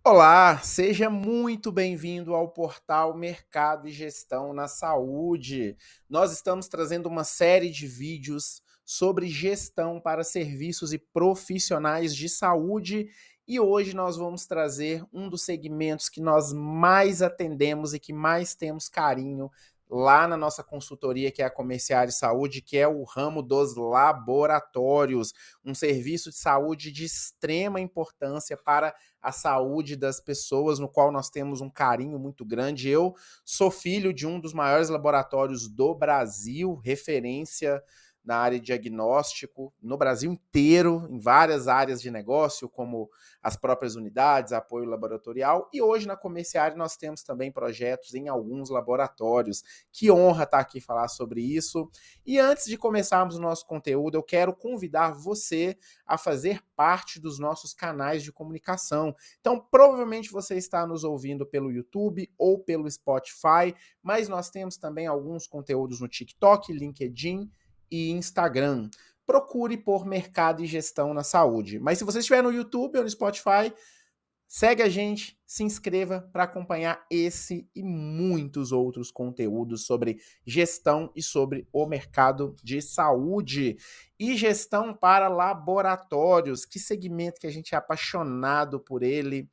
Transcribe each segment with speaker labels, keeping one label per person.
Speaker 1: Olá, seja muito bem-vindo ao portal Mercado e Gestão na Saúde. Nós estamos trazendo uma série de vídeos sobre gestão para serviços e profissionais de saúde e hoje nós vamos trazer um dos segmentos que nós mais atendemos e que mais temos carinho lá na nossa consultoria, que é a Comerciária Saúde, que é o ramo dos laboratórios, um serviço de saúde de extrema importância para a saúde das pessoas, no qual nós temos um carinho muito grande. Eu sou filho de um dos maiores laboratórios do Brasil, referência na área de diagnóstico, no Brasil inteiro, em várias áreas de negócio, como as próprias unidades, apoio laboratorial, e hoje na Comerciária nós temos também projetos em alguns laboratórios. Que honra estar aqui falar sobre isso. E antes de começarmos o nosso conteúdo, eu quero convidar você a fazer parte dos nossos canais de comunicação. Então, provavelmente você está nos ouvindo pelo YouTube ou pelo Spotify, mas nós temos também alguns conteúdos no TikTok, LinkedIn e Instagram. Procure por Mercado e Gestão na Saúde. Mas se você estiver no YouTube ou no Spotify, segue a gente, se inscreva para acompanhar esse e muitos outros conteúdos sobre gestão e sobre o mercado de saúde. E gestão para laboratórios, que segmento que a gente é apaixonado por ele.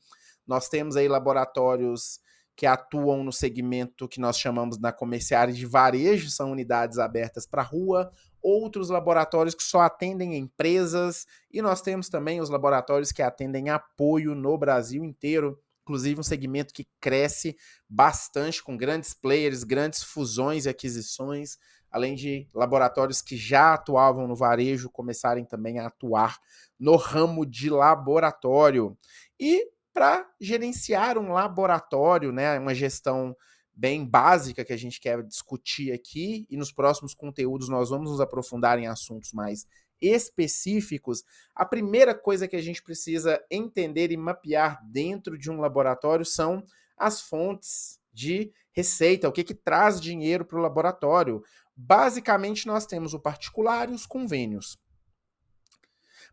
Speaker 1: Nós temos aí laboratórios que atuam no segmento que nós chamamos na comerciária de varejo, são unidades abertas para a rua, outros laboratórios que só atendem empresas, e nós temos também os laboratórios que atendem apoio no Brasil inteiro, inclusive um segmento que cresce bastante com grandes players, grandes fusões e aquisições, além de laboratórios que já atuavam no varejo começarem também a atuar no ramo de laboratório. E para gerenciar um laboratório, né, uma gestão bem básica que a gente quer discutir aqui, e nos próximos conteúdos nós vamos nos aprofundar em assuntos mais específicos. A primeira coisa que a gente precisa entender e mapear dentro de um laboratório são as fontes de receita, o que traz dinheiro para o laboratório. Basicamente, nós temos o particular e os convênios.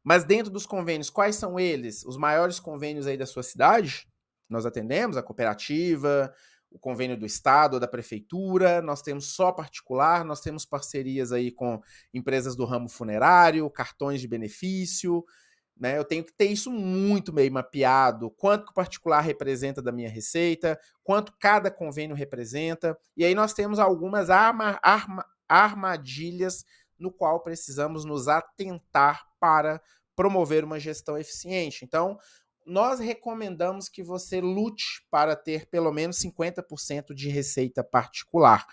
Speaker 1: Mas dentro dos convênios, quais são eles? Os maiores convênios aí da sua cidade? Nós atendemos a cooperativa, o convênio do estado ou da prefeitura, nós temos só particular, nós temos parcerias aí com empresas do ramo funerário, cartões de benefício, né? Eu tenho que ter isso muito bem mapeado, quanto que o particular representa da minha receita, quanto cada convênio representa, e aí nós temos algumas armadilhas no qual precisamos nos atentar para promover uma gestão eficiente. Então, nós recomendamos que você lute para ter pelo menos 50% de receita particular.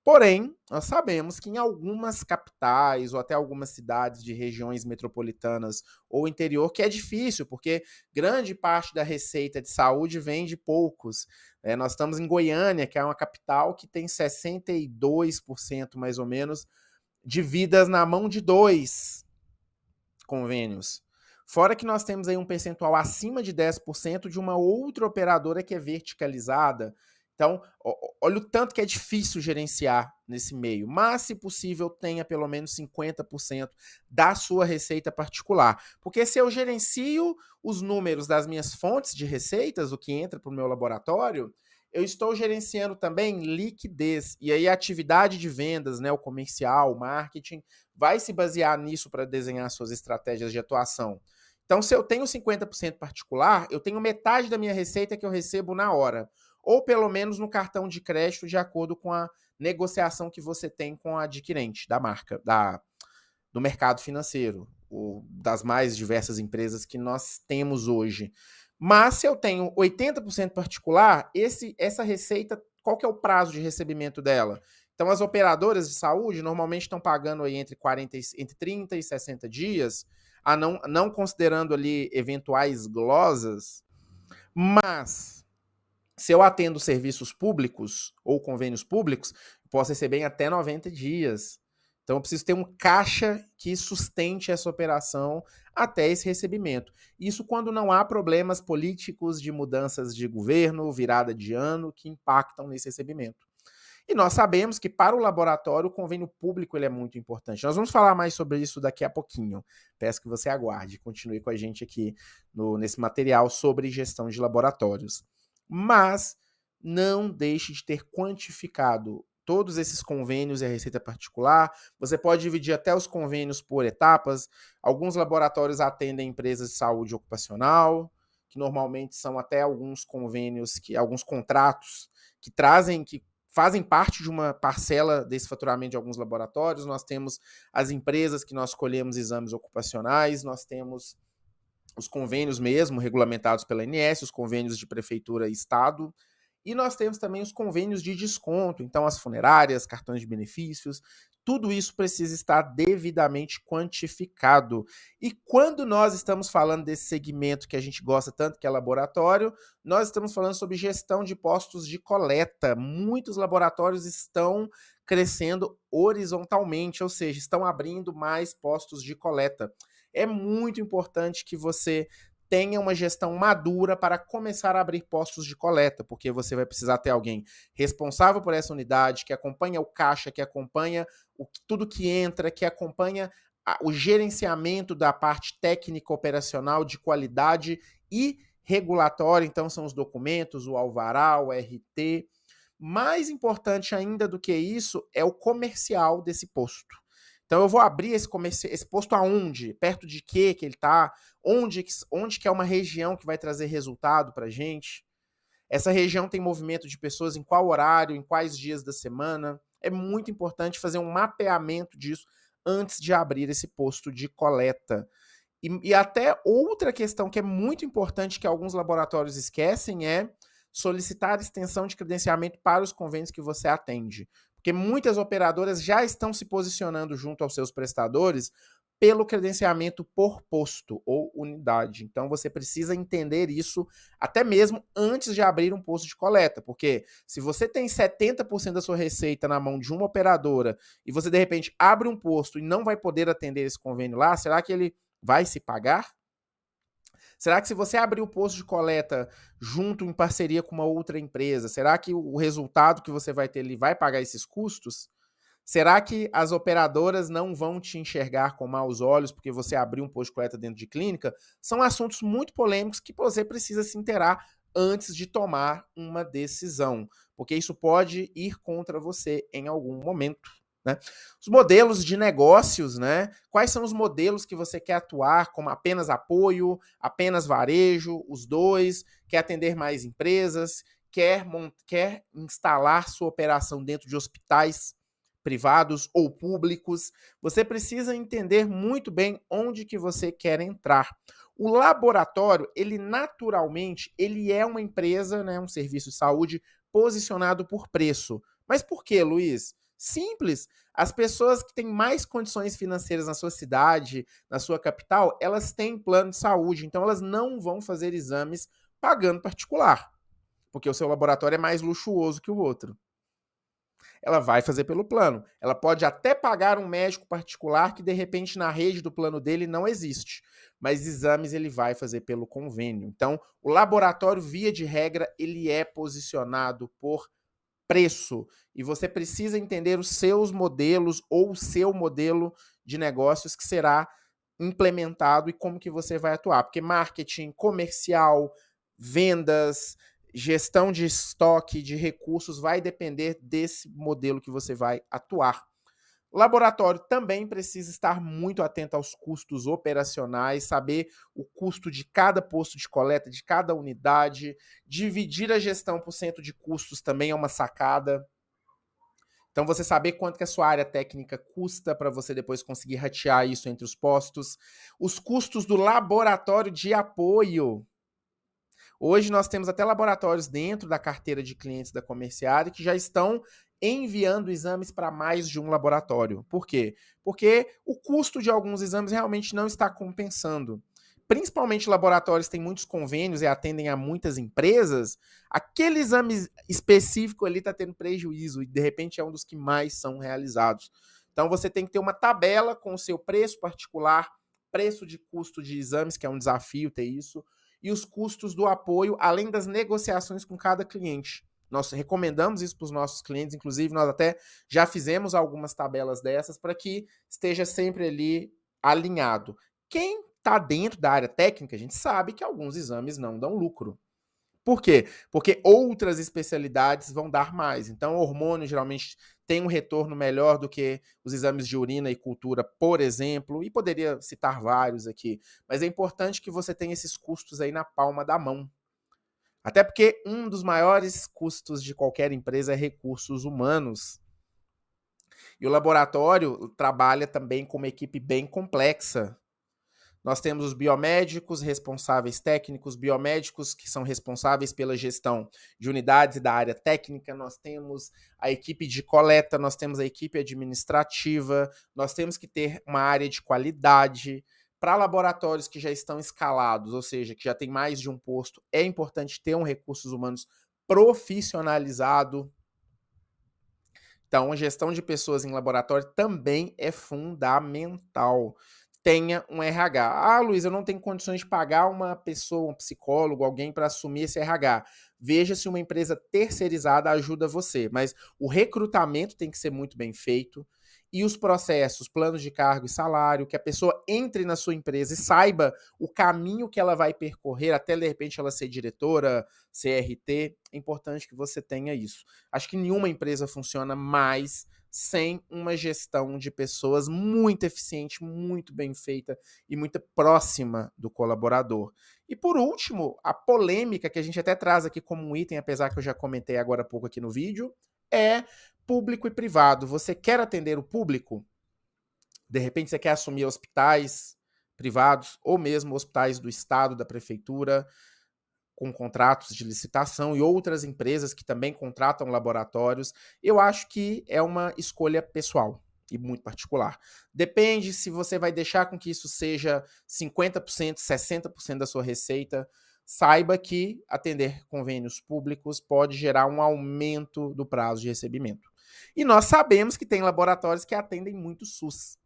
Speaker 1: Porém, nós sabemos que em algumas capitais ou até algumas cidades de regiões metropolitanas ou interior que é difícil, porque grande parte da receita de saúde vem de poucos. Nós estamos em Goiânia, que é uma capital que tem 62% mais ou menos de vidas na mão de 2 convênios. Fora que nós temos aí um percentual acima de 10% de uma outra operadora que é verticalizada. Então, olha o tanto que é difícil gerenciar nesse meio. Mas, se possível, tenha pelo menos 50% da sua receita particular. Porque se eu gerencio os números das minhas fontes de receitas, o que entra para o meu laboratório, eu estou gerenciando também liquidez. E aí a atividade de vendas, né, o comercial, o marketing, vai se basear nisso para desenhar suas estratégias de atuação. Então, se eu tenho 50% particular, eu tenho metade da minha receita que eu recebo na hora, ou pelo menos no cartão de crédito, de acordo com a negociação que você tem com a adquirente da marca, do mercado financeiro, das mais diversas empresas que nós temos hoje. Mas se eu tenho 80% particular, essa receita, qual que é o prazo de recebimento dela? Então, as operadoras de saúde normalmente estão pagando aí entre 30 e 60 dias, não considerando ali eventuais glosas, mas se eu atendo serviços públicos ou convênios públicos, posso receber em até 90 dias. Então, eu preciso ter um caixa que sustente essa operação até esse recebimento. Isso quando não há problemas políticos de mudanças de governo, virada de ano, que impactam nesse recebimento. E nós sabemos que para o laboratório o convênio público ele é muito importante. Nós vamos falar mais sobre isso daqui a pouquinho. Peço que você aguarde, continue com a gente aqui nesse material sobre gestão de laboratórios. Mas não deixe de ter quantificado todos esses convênios e a receita particular. Você pode dividir até os convênios por etapas. Alguns laboratórios atendem empresas de saúde ocupacional, que normalmente são até alguns convênios, alguns contratos que fazem parte de uma parcela desse faturamento de alguns laboratórios. Nós temos as empresas que nós colhemos exames ocupacionais, nós temos os convênios mesmo, regulamentados pela ANS, os convênios de prefeitura e estado, e nós temos também os convênios de desconto, então as funerárias, cartões de benefícios, tudo isso precisa estar devidamente quantificado. E quando nós estamos falando desse segmento que a gente gosta tanto, que é laboratório, nós estamos falando sobre gestão de postos de coleta. Muitos laboratórios estão crescendo horizontalmente, ou seja, estão abrindo mais postos de coleta. É muito importante que você tenha uma gestão madura para começar a abrir postos de coleta, porque você vai precisar ter alguém responsável por essa unidade, que acompanha o caixa, que acompanha tudo que entra, que acompanha o gerenciamento da parte técnica operacional de qualidade e regulatória, então são os documentos, o alvará, o RT. Mais importante ainda do que isso é o comercial desse posto. Então eu vou abrir esse posto aonde? Perto de quê que ele está? Onde que é uma região que vai trazer resultado para a gente? Essa região tem movimento de pessoas em qual horário, em quais dias da semana? É muito importante fazer um mapeamento disso antes de abrir esse posto de coleta. E até outra questão que é muito importante que alguns laboratórios esquecem é solicitar extensão de credenciamento para os convênios que você atende. Porque muitas operadoras já estão se posicionando junto aos seus prestadores pelo credenciamento por posto ou unidade. Então você precisa entender isso até mesmo antes de abrir um posto de coleta, porque se você tem 70% da sua receita na mão de uma operadora e você de repente abre um posto e não vai poder atender esse convênio lá, será que ele vai se pagar? Será que se você abrir o posto de coleta junto em parceria com uma outra empresa, será que o resultado que você vai ter ele vai pagar esses custos? Será que as operadoras não vão te enxergar com maus olhos porque você abriu um posto de coleta dentro de clínica? São assuntos muito polêmicos que você precisa se inteirar antes de tomar uma decisão, porque isso pode ir contra você em algum momento. Né? Os modelos de negócios, né? Quais são os modelos que você quer atuar, como apenas apoio, apenas varejo, os dois, quer atender mais empresas, quer instalar sua operação dentro de hospitais privados ou públicos. Você precisa entender muito bem onde que você quer entrar. O laboratório, ele naturalmente, ele é uma empresa, né, um serviço de saúde posicionado por preço. Mas por quê, Luiz? Simples. As pessoas que têm mais condições financeiras na sua cidade, na sua capital, elas têm plano de saúde, então elas não vão fazer exames pagando particular, porque o seu laboratório é mais luxuoso que o outro. Ela vai fazer pelo plano. Ela pode até pagar um médico particular que, de repente, na rede do plano dele não existe. Mas exames ele vai fazer pelo convênio. Então, o laboratório, via de regra, ele é posicionado por preço. E você precisa entender os seus modelos ou o seu modelo de negócios que será implementado e como que você vai atuar. Porque marketing, comercial, vendas, gestão de estoque, de recursos, vai depender desse modelo que você vai atuar. O laboratório também precisa estar muito atento aos custos operacionais, saber o custo de cada posto de coleta, de cada unidade, dividir a gestão por cento de custos também é uma sacada. Então, você saber quanto que a sua área técnica custa para você depois conseguir ratear isso entre os postos. Os custos do laboratório de apoio. Hoje nós temos até laboratórios dentro da carteira de clientes da Comerciária que já estão enviando exames para mais de um laboratório. Por quê? Porque o custo de alguns exames realmente não está compensando. Principalmente laboratórios que têm muitos convênios e atendem a muitas empresas, aquele exame específico ali está tendo prejuízo e de repente é um dos que mais são realizados. Então você tem que ter uma tabela com o seu preço particular, preço de custo de exames, que é um desafio ter isso, e os custos do apoio, além das negociações com cada cliente. Nós recomendamos isso para os nossos clientes, inclusive nós até já fizemos algumas tabelas dessas para que esteja sempre ali alinhado. Quem está dentro da área técnica, a gente sabe que alguns exames não dão lucro. Por quê? Porque outras especialidades vão dar mais. Então, o hormônio geralmente tem um retorno melhor do que os exames de urina e cultura, por exemplo, e poderia citar vários aqui. Mas é importante que você tenha esses custos aí na palma da mão. Até porque um dos maiores custos de qualquer empresa é recursos humanos. E o laboratório trabalha também com uma equipe bem complexa. Nós temos os biomédicos responsáveis técnicos, biomédicos que são responsáveis pela gestão de unidades da área técnica, nós temos a equipe de coleta, nós temos a equipe administrativa, nós temos que ter uma área de qualidade. Para laboratórios que já estão escalados, ou seja, que já tem mais de um posto, é importante ter um recursos humanos profissionalizado. Então, a gestão de pessoas em laboratório também é fundamental. Tenha um RH. Ah, Luiz, eu não tenho condições de pagar uma pessoa, um psicólogo, alguém para assumir esse RH. Veja se uma empresa terceirizada ajuda você. Mas o recrutamento tem que ser muito bem feito. E os processos, planos de cargo e salário, que a pessoa entre na sua empresa e saiba o caminho que ela vai percorrer até, de repente, ela ser diretora, CRT. É importante que você tenha isso. Acho que nenhuma empresa funciona mais sem uma gestão de pessoas muito eficiente, muito bem feita e muito próxima do colaborador. E por último, a polêmica que a gente até traz aqui como um item, apesar que eu já comentei agora há pouco aqui no vídeo, é público e privado. Você quer atender o público? De repente você quer assumir hospitais privados ou mesmo hospitais do estado, da prefeitura, com contratos de licitação e outras empresas que também contratam laboratórios. Eu acho que é uma escolha pessoal e muito particular. Depende se você vai deixar com que isso seja 50%, 60% da sua receita. Saiba que atender convênios públicos pode gerar um aumento do prazo de recebimento. E nós sabemos que tem laboratórios que atendem muito SUS.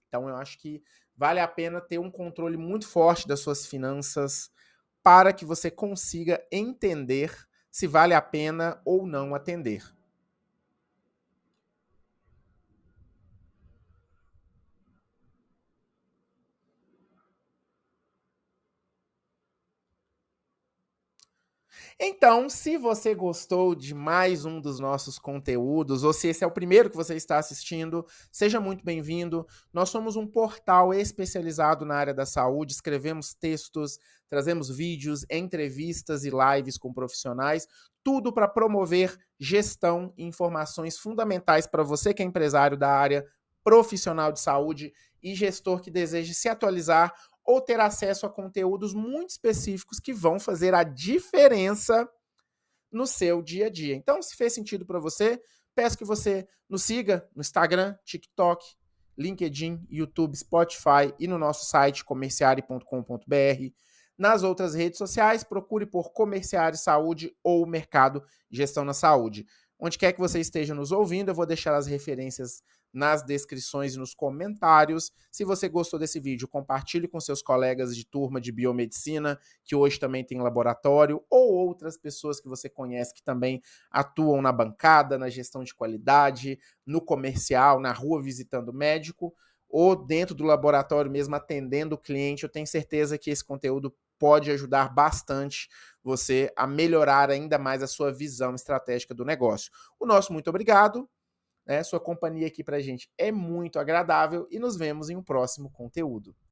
Speaker 1: Então eu acho que vale a pena ter um controle muito forte das suas finanças, para que você consiga entender se vale a pena ou não atender. Então, se você gostou de mais um dos nossos conteúdos, ou se esse é o primeiro que você está assistindo, seja muito bem-vindo. Nós somos um portal especializado na área da saúde, escrevemos textos, trazemos vídeos, entrevistas e lives com profissionais, tudo para promover gestão e informações fundamentais para você que é empresário da área, profissional de saúde e gestor que deseja se atualizar ou ter acesso a conteúdos muito específicos que vão fazer a diferença no seu dia a dia. Então, se fez sentido para você, peço que você nos siga no Instagram, TikTok, LinkedIn, YouTube, Spotify e no nosso site comerciare.com.br. Nas outras redes sociais, procure por Comerciare Saúde ou Mercado Gestão na Saúde. Onde quer que você esteja nos ouvindo, eu vou deixar as referências nas descrições e nos comentários. Se você gostou desse vídeo, compartilhe com seus colegas de turma de biomedicina, que hoje também tem laboratório, ou outras pessoas que você conhece que também atuam na bancada, na gestão de qualidade, no comercial, na rua visitando o médico, ou dentro do laboratório mesmo atendendo o cliente. Eu tenho certeza que esse conteúdo pode ajudar bastante você a melhorar ainda mais a sua visão estratégica do negócio. O nosso muito obrigado. Sua companhia aqui pra gente é muito agradável e nos vemos em um próximo conteúdo.